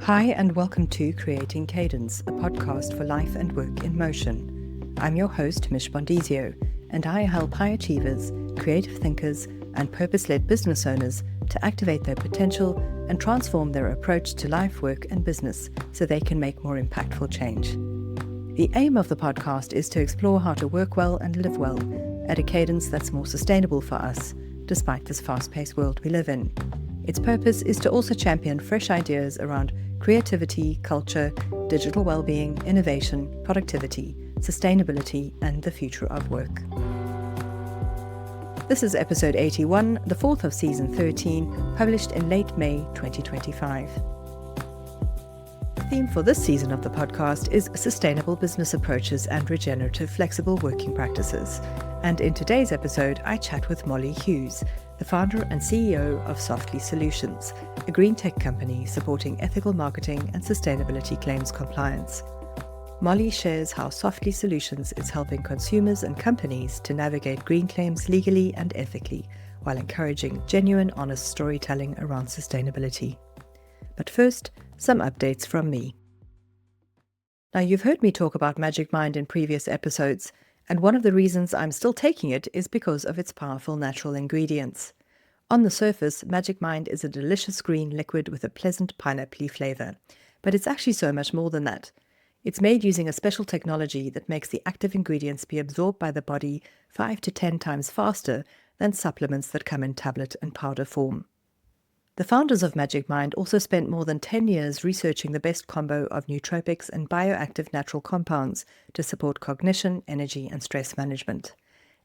Hi, and welcome to Creating Cadence, a podcast for life and work in motion. I'm your host, Mish Bondizio, and I help high achievers, creative thinkers, and purpose-led business owners to activate their potential and transform their approach to life, work, and business so they can make more impactful change. The aim of the podcast is to explore how to work well and live well at a cadence that's more sustainable for us, despite this fast-paced world we live in. Its purpose is to also champion fresh ideas around creativity, culture, digital well-being, innovation, productivity, sustainability, and the future of work. This is episode 81, the fourth of season 13, published in late May 2025. The theme for this season of the podcast is sustainable business approaches and regenerative flexible working practices. And in today's episode, I chat with Mollie Hughes, the founder and CEO of Softly Solutions, a green tech company supporting ethical marketing and sustainability claims compliance. Mollie shares how Softly Solutions is helping consumers and companies to navigate green claims legally and ethically, while encouraging genuine, honest storytelling around sustainability. But first, some updates from me. Now, you've heard me talk about Magic Mind in previous episodes, and one of the reasons I'm still taking it is because of its powerful natural ingredients. On the surface, Magic Mind is a delicious green liquid with a pleasant pineapple flavor, but it's actually so much more than that. It's made using a special technology that makes the active ingredients be absorbed by the body 5 to 10 times faster than supplements that come in tablet and powder form. The founders of Magic Mind also spent more than 10 years researching the best combo of nootropics and bioactive natural compounds to support cognition, energy, and stress management.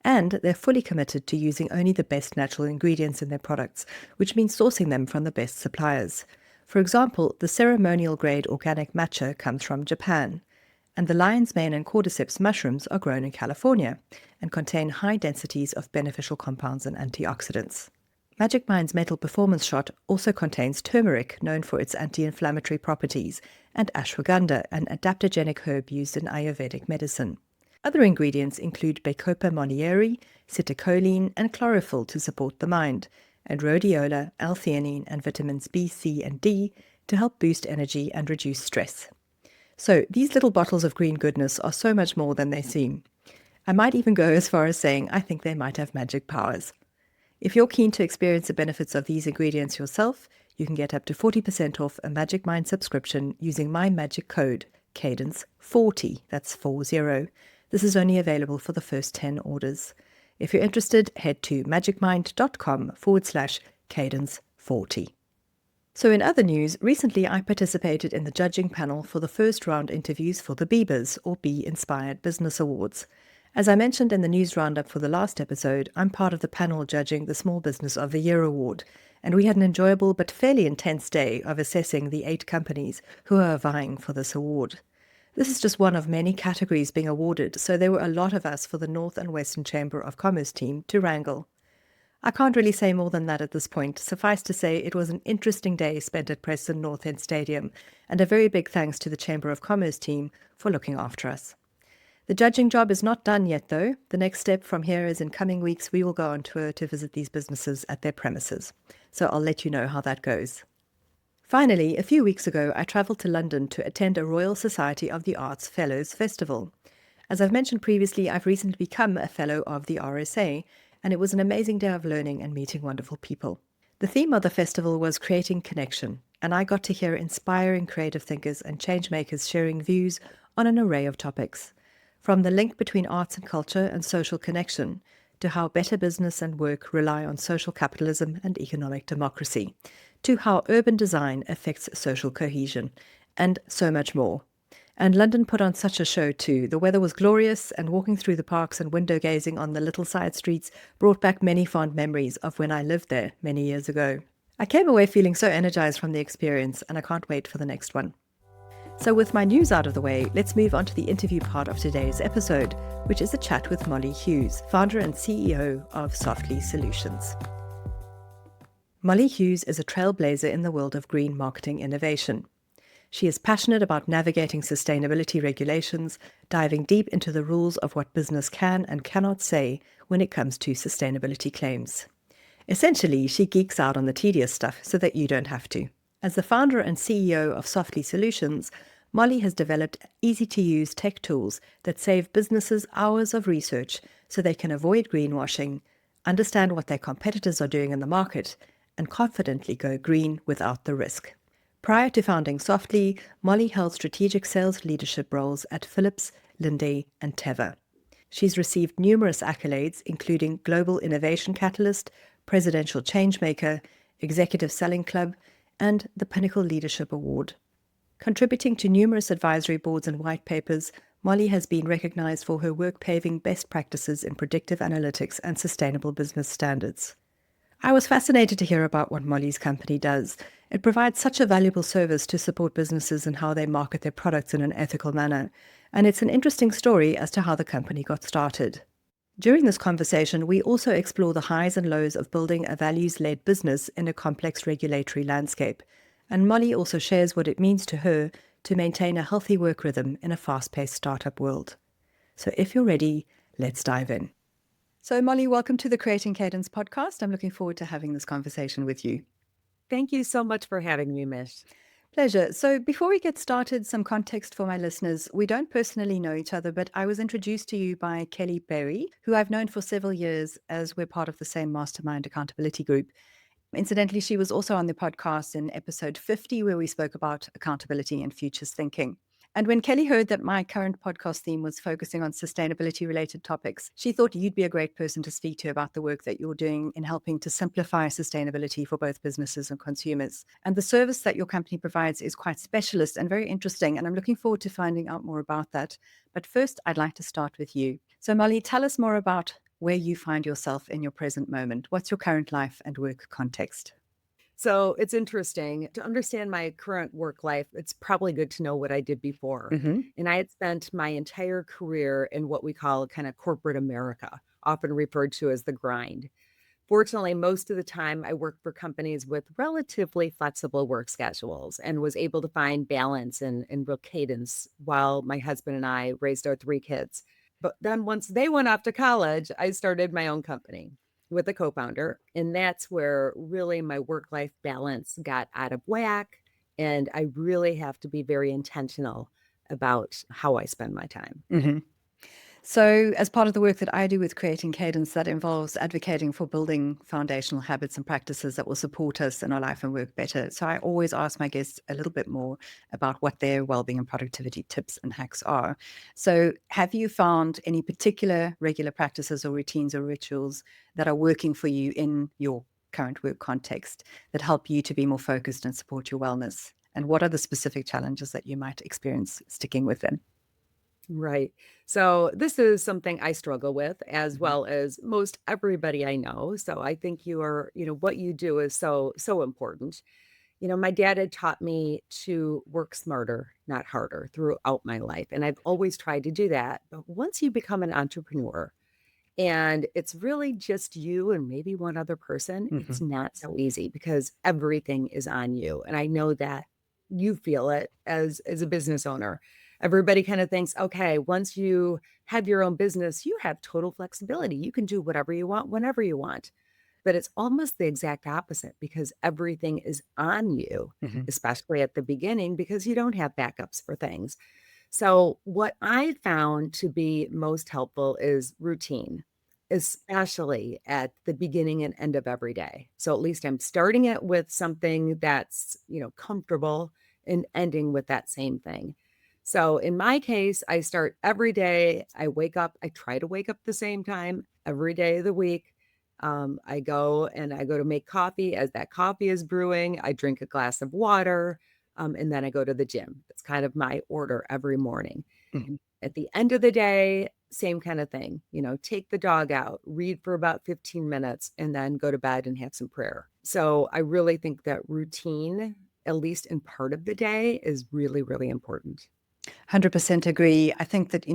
And they're fully committed to using only the best natural ingredients in their products, which means sourcing them from the best suppliers. For example, the ceremonial-grade organic matcha comes from Japan, and the lion's mane and cordyceps mushrooms are grown in California and contain high densities of beneficial compounds and antioxidants. Magic Mind's Metal Performance Shot also contains turmeric, known for its anti-inflammatory properties, and ashwagandha, an adaptogenic herb used in Ayurvedic medicine. Other ingredients include Bacopa monnieri, citicoline, and chlorophyll to support the mind, and rhodiola, L-theanine, and vitamins B, C, and D to help boost energy and reduce stress. So these little bottles of green goodness are so much more than they seem. I might even go as far as saying I think they might have magic powers. If you're keen to experience the benefits of these ingredients yourself, you can get up to 40% off a Magic Mind subscription using my magic code, Cadence40, that's 40. This is only available for the first 10 orders. If you're interested, head to magicmind.com/cadence40. So in other news, recently I participated in the judging panel for the first round interviews for the BIBAs, or Be Inspired Business Awards. As I mentioned in the news roundup for the last episode, I'm part of the panel judging the Small Business of the Year award, and we had an enjoyable but fairly intense day of assessing the 8 companies who are vying for this award. This is just one of many categories being awarded, so there were a lot of us for the North and Western Chamber of Commerce team to wrangle. I can't really say more than that at this point. Suffice to say, it was an interesting day spent at Preston North End Stadium, and a very big thanks to the Chamber of Commerce team for looking after us. The judging job is not done yet, though. The next step from here is in coming weeks we will go on tour to visit these businesses at their premises. So I'll let you know how that goes. Finally, a few weeks ago, I travelled to London to attend a Royal Society of the Arts Fellows Festival. As I've mentioned previously, I've recently become a Fellow of the RSA, and it was an amazing day of learning and meeting wonderful people. The theme of the festival was creating connection, and I got to hear inspiring creative thinkers and changemakers sharing views on an array of topics. From the link between arts and culture and social connection, to how better business and work rely on social capitalism and economic democracy, to how urban design affects social cohesion, and so much more. And London put on such a show too. The weather was glorious, and walking through the parks and window gazing on the little side streets brought back many fond memories of when I lived there many years ago. I came away feeling so energized from the experience, and I can't wait for the next one. So with my news out of the way, let's move on to the interview part of today's episode, which is a chat with Mollie Hughes, founder and CEO of Softly Solutions. Mollie Hughes is a trailblazer in the world of green marketing innovation. She is passionate about navigating sustainability regulations, diving deep into the rules of what business can and cannot say when it comes to sustainability claims. Essentially, she geeks out on the tedious stuff so that you don't have to. As the founder and CEO of Softly Solutions, Mollie has developed easy-to-use tech tools that save businesses hours of research so they can avoid greenwashing, understand what their competitors are doing in the market, and confidently go green without the risk. Prior to founding Softly, Mollie held strategic sales leadership roles at Philips, Linde, and Teva. She's received numerous accolades, including Global Innovation Catalyst, Presidential Changemaker, Executive Selling Club, and the Pinnacle Leadership Award. Contributing to numerous advisory boards and white papers, Mollie has been recognized for her work paving best practices in predictive analytics and sustainable business standards. I was fascinated to hear about what Mollie's company does. It provides such a valuable service to support businesses and how they market their products in an ethical manner. And it's an interesting story as to how the company got started. During this conversation, we also explore the highs and lows of building a values-led business in a complex regulatory landscape. And Mollie also shares what it means to her to maintain a healthy work rhythm in a fast-paced startup world. So if you're ready, let's dive in. So Mollie, welcome to the Creating Cadence podcast. I'm looking forward to having this conversation with you. Thank you so much for having me, Mish. Pleasure. So before we get started, some context for my listeners. We don't personally know each other, but I was introduced to you by Kelly Berry, who I've known for several years as we're part of the same mastermind accountability group. Incidentally, she was also on the podcast in episode 50, where we spoke about accountability and futures thinking. And when Kelly heard that my current podcast theme was focusing on sustainability related topics, she thought you'd be a great person to speak to about the work that you're doing in helping to simplify sustainability for both businesses and consumers. And the service that your company provides is quite specialist and very interesting. And I'm looking forward to finding out more about that. But first, I'd like to start with you. So, Mollie, tell us more about where you find yourself in your present moment. What's your current life and work context? So it's interesting to understand my current work life. It's probably good to know what I did before. Mm-hmm. And I had spent my entire career in what we call kind of corporate America, often referred to as the grind. Fortunately, most of the time I worked for companies with relatively flexible work schedules and was able to find balance and real cadence while my husband and I raised our three kids. But then once they went off to college, I started my own company with a co-founder. And that's where really my work-life balance got out of whack. And I really have to be very intentional about how I spend my time. Mm-hmm. So, as part of the work that I do with Creating Cadence, that involves advocating for building foundational habits and practices that will support us in our life and work better. So, I always ask my guests a little bit more about what their well-being and productivity tips and hacks are. So, have you found any particular regular practices or routines or rituals that are working for you in your current work context that help you to be more focused and support your wellness? And what are the specific challenges that you might experience sticking with them? Right. So this is something I struggle with as well as most everybody I know. So I think what you do is so important. My dad had taught me to work smarter, not harder throughout my life. And I've always tried to do that. But once you become an entrepreneur and it's really just you and maybe one other person, Mm-hmm. it's not so easy because everything is on you. And I know that you feel it as a business owner. Everybody kind of thinks, okay, once you have your own business, you have total flexibility. You can do whatever you want, whenever you want. But it's almost the exact opposite because everything is on you, Mm-hmm. especially at the beginning, because you don't have backups for things. So, what I found to be most helpful is routine, especially at the beginning and end of every day. So, at least I'm starting it with something that's, comfortable and ending with that same thing. So, in my case, I start every day. I wake up, I try to wake up the same time every day of the week. I go to make coffee. As that coffee is brewing, I drink a glass of water. And then I go to the gym. That's kind of my order every morning. Mm-hmm. At the end of the day, same kind of thing, take the dog out, read for about 15 minutes, and then go to bed and have some prayer. So I really think that routine, at least in part of the day, is really, really important. 100% agree. I think that,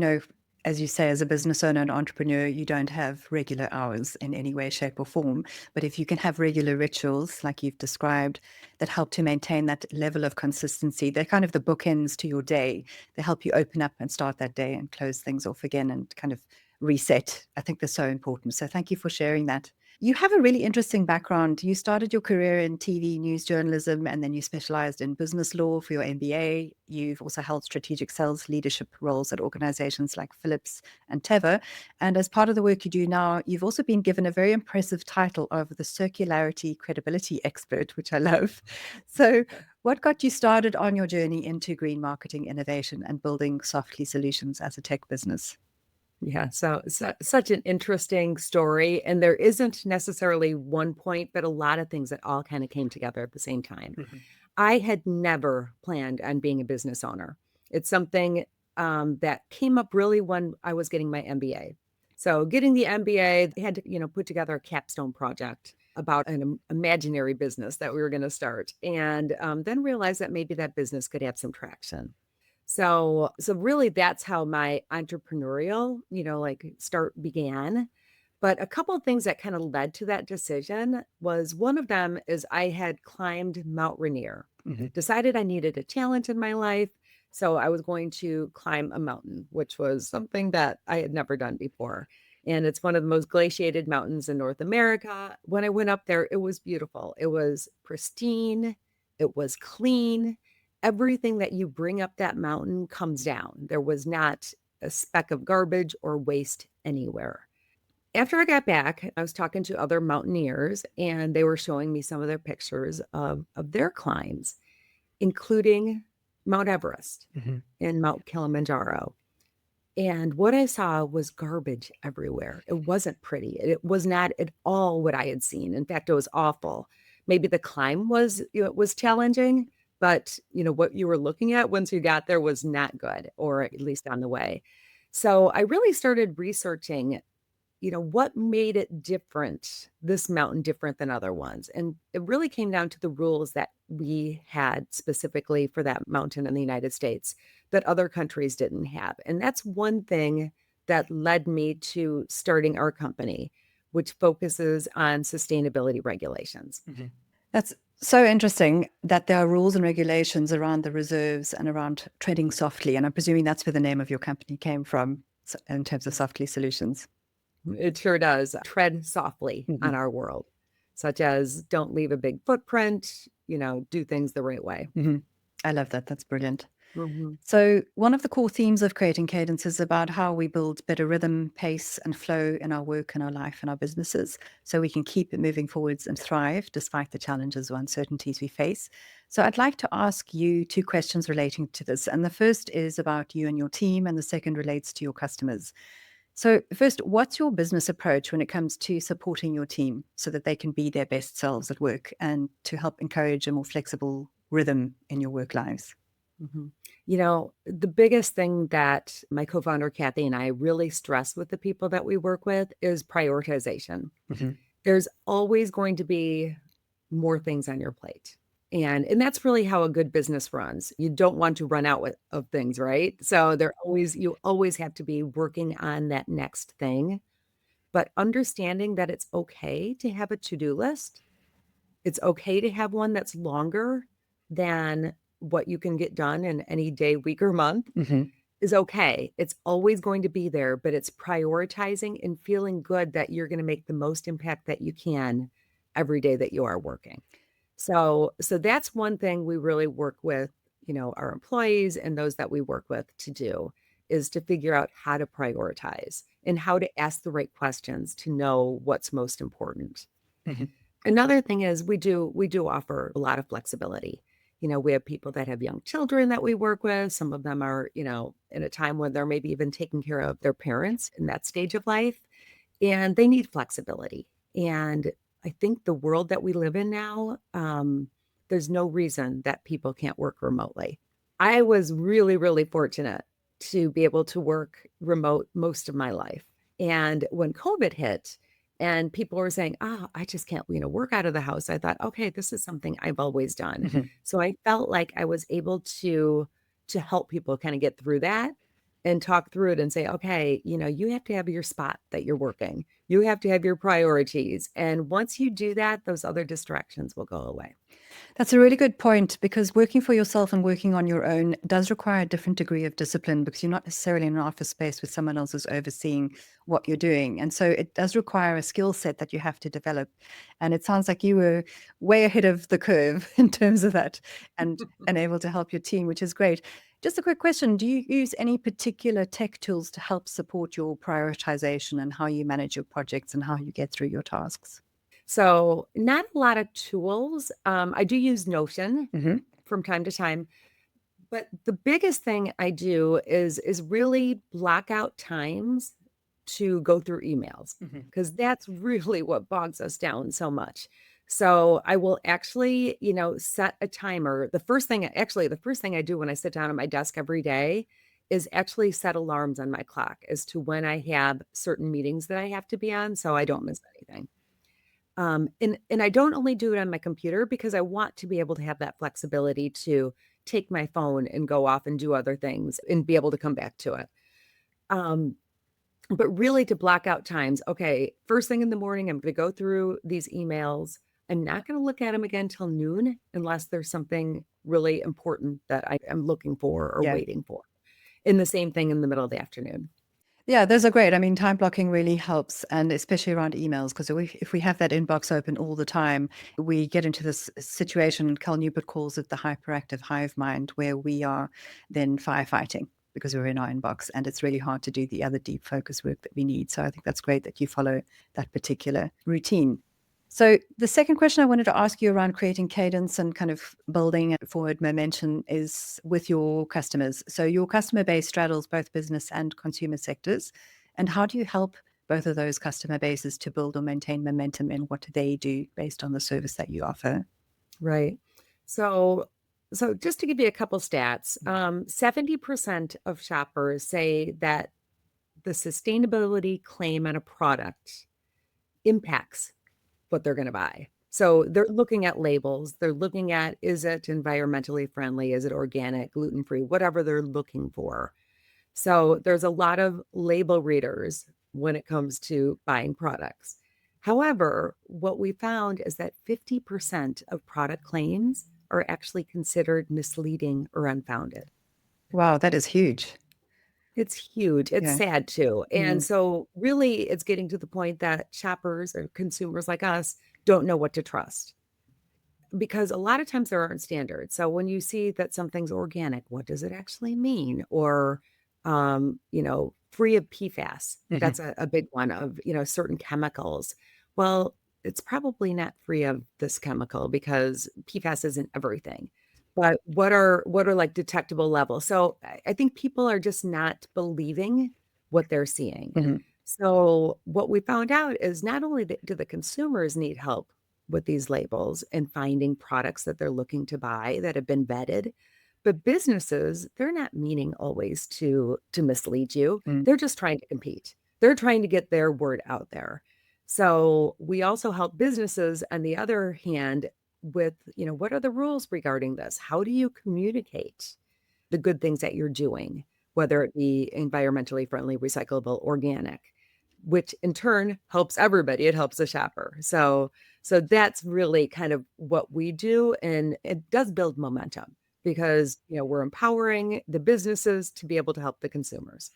as you say, as a business owner and entrepreneur, you don't have regular hours in any way, shape, or form. But if you can have regular rituals, like you've described, that help to maintain that level of consistency, they're kind of the bookends to your day. They help you open up and start that day and close things off again and kind of reset. I think they're so important. So thank you for sharing that. You have a really interesting background. You started your career in TV news journalism, and then you specialized in business law for your MBA. You've also held strategic sales leadership roles at organizations like Philips and Teva. And as part of the work you do now, you've also been given a very impressive title of the circularity credibility expert, which I love. So what got you started on your journey into green marketing innovation and building Softly solutions as a tech business? Yeah, so such an interesting story, and there isn't necessarily one point, but a lot of things that all kind of came together at the same time. Mhm. I had never planned on being a business owner. It's something that came up really when I was getting my MBA. So getting the MBA, I had to, put together a capstone project about an imaginary business that we were going to start, and then realized that maybe that business could have some traction. So really that's how my entrepreneurial, like start began. But a couple of things that kind of led to that decision was one of them is I had climbed Mount Rainier, Mhm. decided I needed a challenge in my life. So I was going to climb a mountain, which was something that I had never done before. And it's one of the most glaciated mountains in North America. When I went up there, it was beautiful. It was pristine. It was clean. Everything that you bring up that mountain comes down. There was not a speck of garbage or waste anywhere. After I got back, I was talking to other mountaineers and they were showing me some of their pictures of their climbs, including Mount Everest Mhm. and Mount Kilimanjaro. And what I saw was garbage everywhere. It wasn't pretty. It was not at all what I had seen. In fact, it was awful. Maybe the climb was, it was challenging, but what you were looking at once you got there was not good, or at least on the way. So I really started researching what made it different, this mountain different than other ones. And it really came down to the rules that we had specifically for that mountain in the United States that other countries didn't have. And that's one thing that led me to starting our company, which focuses on sustainability regulations. Mhm. That's so interesting that there are rules and regulations around the reserves and around treading softly. And I'm presuming that's where the name of your company came from in terms of Softly Solutions. It sure does. Tread softly Mhm. on our world, such as don't leave a big footprint, do things the right way. Mhm. I love that. That's brilliant. Mhm. So, one of the core themes of creating Cadence is about how we build better rhythm, pace, and flow in our work and our life and our businesses so we can keep it moving forwards and thrive despite the challenges or uncertainties we face. So, I'd like to ask you two questions relating to this. And the first is about you and your team, and the second relates to your customers. So, first, what's your business approach when it comes to supporting your team so that they can be their best selves at work and to help encourage a more flexible rhythm in your work lives? Mhm. The biggest thing that my co-founder Kathy and I really stress with the people that we work with is prioritization. Mhm. There's always going to be more things on your plate. And that's really how a good business runs. You don't want to run out of things, right? So you always have to be working on that next thing, but understanding that it's okay to have a to-do list. It's okay to have one that's longer than what you can get done in any day, week, or month Mhm. is okay. It's always going to be there, but it's prioritizing and feeling good that you're going to make the most impact that you can every day that you are working. So that's one thing we really work with, our employees and those that we work with to do is to figure out how to prioritize and how to ask the right questions to know what's most important. Mhm. Another thing is we do offer a lot of flexibility. We have people that have young children that we work with. Some of them are, in a time when they're maybe even taking care of their parents in that stage of life, and they need flexibility. And I think the world that we live in now, there's no reason that people can't work remotely. I was really, really fortunate to be able to work remote most of my life. And when COVID hit and people were saying, oh, I just can't, work out of the house, I thought, okay, this is something I've always done. Mhm. So I felt like I was able to help people kind of get through that and talk through it and say, okay, you have to have your spot that you're working. You have to have your priorities. And once you do that, those other distractions will go away. That's a really good point because working for yourself and working on your own does require a different degree of discipline because you're not necessarily in an office space with someone else who's overseeing what you're doing. And so it does require a skill set that you have to develop. And it sounds like you were way ahead of the curve in terms of that and able to help your team, which is great. Just a quick question. Do you use any particular tech tools to help support your prioritization and how you manage your projects and how you get through your tasks? So, not a lot of tools. I do use Notion Hmm. from time to time, but the biggest thing I do is really block out times to go through emails Hmm. because that's really what bogs us down so much. So I will actually, set a timer. The first thing I do when I sit down at my desk every day is actually set alarms on my clock as to when I have certain meetings that I have to be on so I don't miss anything. And I don't only do it on my computer because I want to be able to have that flexibility to take my phone and go off and do other things and be able to come back to it. Um, but really to block out times. Okay, first thing in the morning, I'm going to go through these emails. I'm not going to look at them again till noon unless there's something really important that I am looking for or Yeah. waiting for. And the same thing in the middle of the afternoon. Yeah, those are great. I mean, time blocking really helps, and especially around emails, because if we have that inbox open all the time, we get into this situation, Cal Newport calls it the hyperactive hive mind, where we are then firefighting because we're in our inbox, and it's really hard to do the other deep focus work that we need. So I think that's great that you follow that particular routine. So the second question I wanted to ask you around creating cadence and kind of building forward momentum is with your customers. So your customer base straddles both business and consumer sectors. And how do you help both of those customer bases to build or maintain momentum in what they do based on the service that you offer? Right. So so just to give you a couple stats, 70% of shoppers say that the sustainability claim on a product impacts what they're going to buy. So they're looking at labels, they're looking at is it environmentally friendly, is it organic, gluten-free, whatever they're looking for. So there's a lot of label readers when it comes to buying products. However, what we found is that 50% of product claims are actually considered misleading or unfounded. Wow, that is huge. It's huge. It's Yeah. sad too. And Mm. so, really, it's getting to the point that shoppers or consumers like us don't know what to trust because a lot of times there aren't standards. So when you see that something's organic, what does it actually mean? Or, free of PFAS. Hmm. That's a big one of, certain chemicals. Well, it's probably not free of this chemical because PFAS isn't everything. But what are like detectable levels? So I think people are just not believing what they're seeing. Hmm. So what we found out is not only do the consumers need help with these labels and finding products that they're looking to buy that have been vetted. But businesses, they're not meaning always to mislead you. Mm. They're just trying to compete. They're trying to get their word out there. So we also help businesses on the other hand with, what are the rules regarding this? How do you communicate the good things that you're doing, whether it be environmentally friendly, recyclable, organic, which in turn helps everybody. It helps the shopper. So that's really kind of what we do. And it does build momentum because, we're empowering the businesses to be able to help the consumers.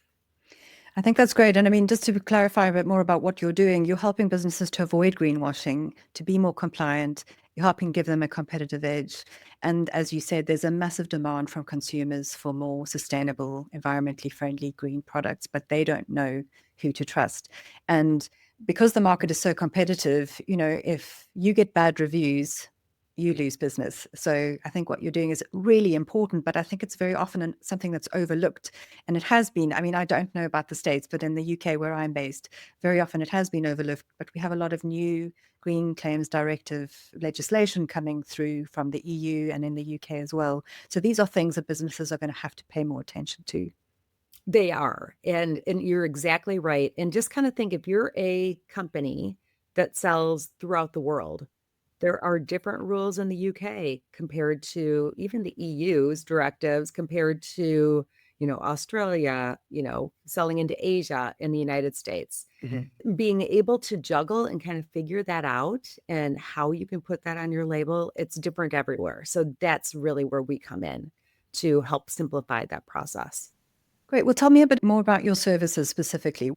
I think that's great. And I mean, just to clarify a bit more about what you're doing, you're helping businesses to avoid greenwashing, to be more compliant. You're helping give them a competitive edge. And as you said, there's a massive demand from consumers for more sustainable, environmentally friendly green products, but they don't know who to trust. And because the market is so competitive, if you get bad reviews, you lose business. So I think what you're doing is really important, but I think it's very often something that's overlooked. And it has been, I mean, I don't know about the States, but in the UK where I'm based, very often it has been overlooked. But we have a lot of new Green Claims Directive legislation coming through from the EU and in the UK as well. So these are things that businesses are going to have to pay more attention to. They are. And you're exactly right. And just kind of think if you're a company that sells throughout the world, there are different rules in the UK compared to even the EU's directives compared to, Australia, selling into Asia and the United States. Mhm. Being able to juggle and kind of figure that out and how you can put that on your label, it's different everywhere. So that's really where we come in to help simplify that process. Great. Well, tell me a bit more about your services specifically.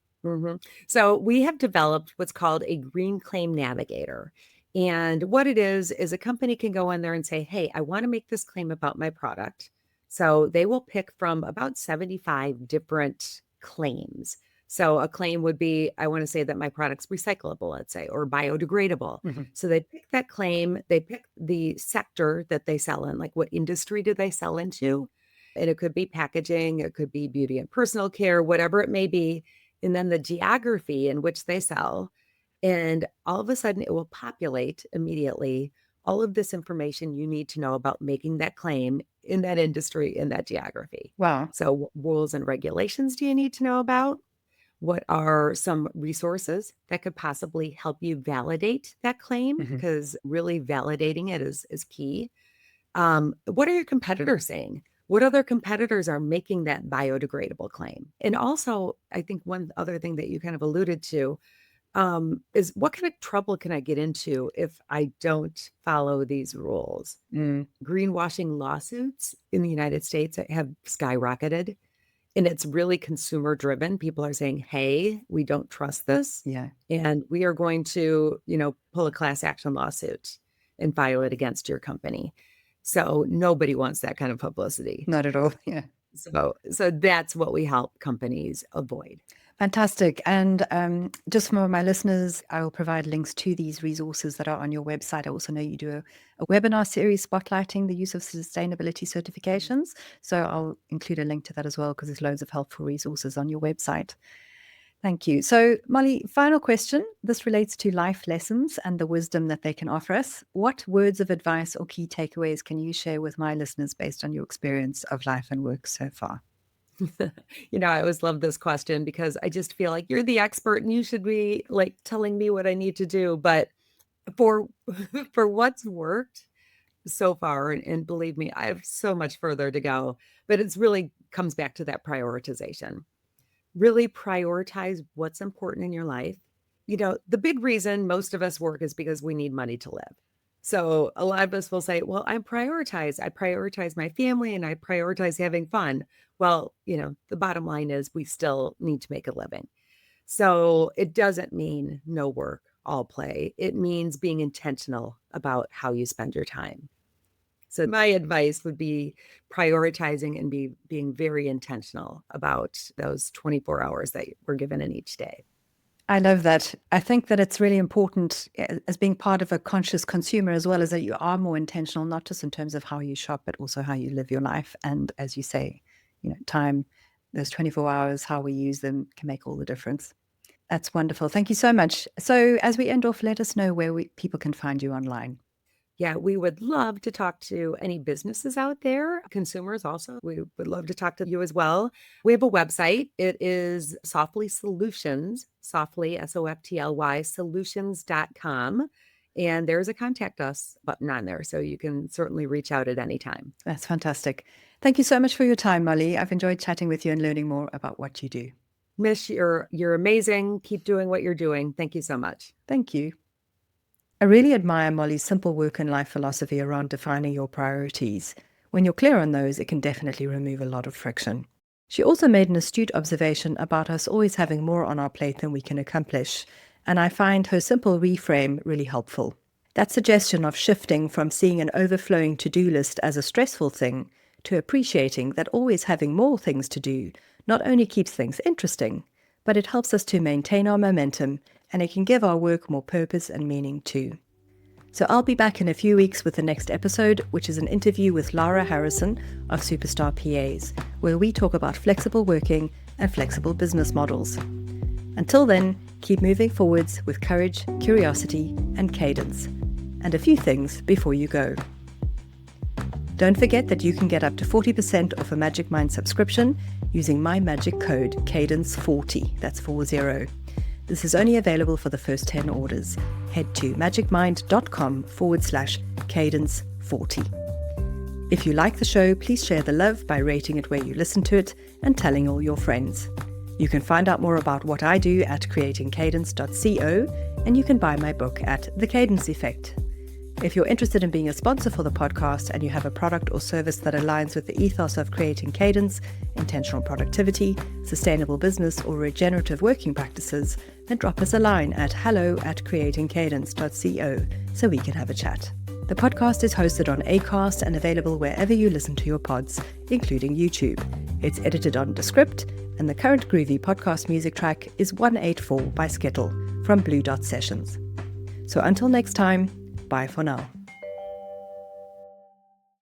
So we have developed what's called a Green Claim Navigator. And what it is a company can go in there and say, hey, I want to make this claim about my product. So they will pick from about 75 different claims. So a claim would be, I want to say that my product's recyclable, let's say, or biodegradable. Mhm. So they pick that claim, they pick the sector that they sell in, like what industry do they sell into? And it could be packaging, it could be beauty and personal care, whatever it may be, and then the geography in which they sell. And all of a sudden, it will populate immediately all of this information you need to know about making that claim in that industry, in that geography. Wow. So, what rules and regulations do you need to know about? What are some resources that could possibly help you validate that claim? Mhm. Because really validating it is key. What are your competitors saying? What other competitors are making that biodegradable claim? And also, I think one other thing that you kind of alluded to is what kind of trouble can I get into if I don't follow these rules? Mm, Greenwashing lawsuits in the United States have skyrocketed, and it's really consumer driven. People are saying, hey, we don't trust this, yeah, and we are going to, pull a class action lawsuit and file it against your company. So nobody wants that kind of publicity. not at all. Yeah. So that's what we help companies avoid. Fantastic. And just for my listeners, I will provide links to these resources that are on your website. I also know you do a webinar series spotlighting the use of sustainability certifications. So I'll include a link to that as well, because there's loads of helpful resources on your website. Thank you. So, Mollie, final question. This relates to life lessons and the wisdom that they can offer us. What words of advice or key takeaways can you share with my listeners based on your experience of life and work so far? I always love this question because I just feel like you're the expert and you should be like telling me what I need to do. But for for what's worked so far, and believe me, I have so much further to go, but it's really comes back to that prioritization. Really prioritize what's important in your life. The big reason most of us work is because we need money to live. So a lot of us will say, well, I prioritize my family and I prioritize having fun. Well, the bottom line is we still need to make a living. So it doesn't mean no work, all play. It means being intentional about how you spend your time. So my advice would be prioritizing and being very intentional about those 24 hours that we're given in each day. I love that. I think that it's really important as being part of a conscious consumer as well, as that you are more intentional, not just in terms of how you shop, but also how you live your life. And as you say, time, those 24 hours, how we use them can make all the difference. That's wonderful. Thank you so much. So as we end off, let us know where people can find you online. Yeah, we would love to talk to any businesses out there, consumers also. We would love to talk to you as well. We have a website. It is Softly Solutions, Softly, Softly, solutions.com. And there's a contact us button on there. So you can certainly reach out at any time. That's fantastic. Thank you so much for your time, Mollie. I've enjoyed chatting with you and learning more about what you do. Mish, you're amazing. Keep doing what you're doing. Thank you so much. Thank you. I really admire Mollie's simple work and life philosophy around defining your priorities. When you're clear on those, it can definitely remove a lot of friction. She also made an astute observation about us always having more on our plate than we can accomplish, and I find her simple reframe really helpful. That suggestion of shifting from seeing an overflowing to-do list as a stressful thing to appreciating that always having more things to do not only keeps things interesting, but it helps us to maintain our momentum, and it can give our work more purpose and meaning too. So I'll be back in a few weeks with the next episode, which is an interview with Lara Harrison of Superstar PAs, where we talk about flexible working and flexible business models. Until then, keep moving forwards with courage, curiosity, and cadence. And a few things before you go. Don't forget that you can get up to 40% off a Magic Mind subscription using my magic code Cadence40. That's 40. This is only available for the first 10 orders. Head to magicmind.com/cadence40. If you like the show, please share the love by rating it where you listen to it and telling all your friends. You can find out more about what I do at creatingcadence.co, and you can buy my book at The Cadence Effect. If you're interested in being a sponsor for the podcast and you have a product or service that aligns with the ethos of creating cadence, intentional productivity, sustainable business, or regenerative working practices, then drop us a line at hello@creatingcadence.co so we can have a chat. The podcast is hosted on Acast and available wherever you listen to your pods, including YouTube. It's edited on Descript, and the current groovy podcast music track is 184 by Skittle from Blue Dot Sessions. So until next time, bye for now.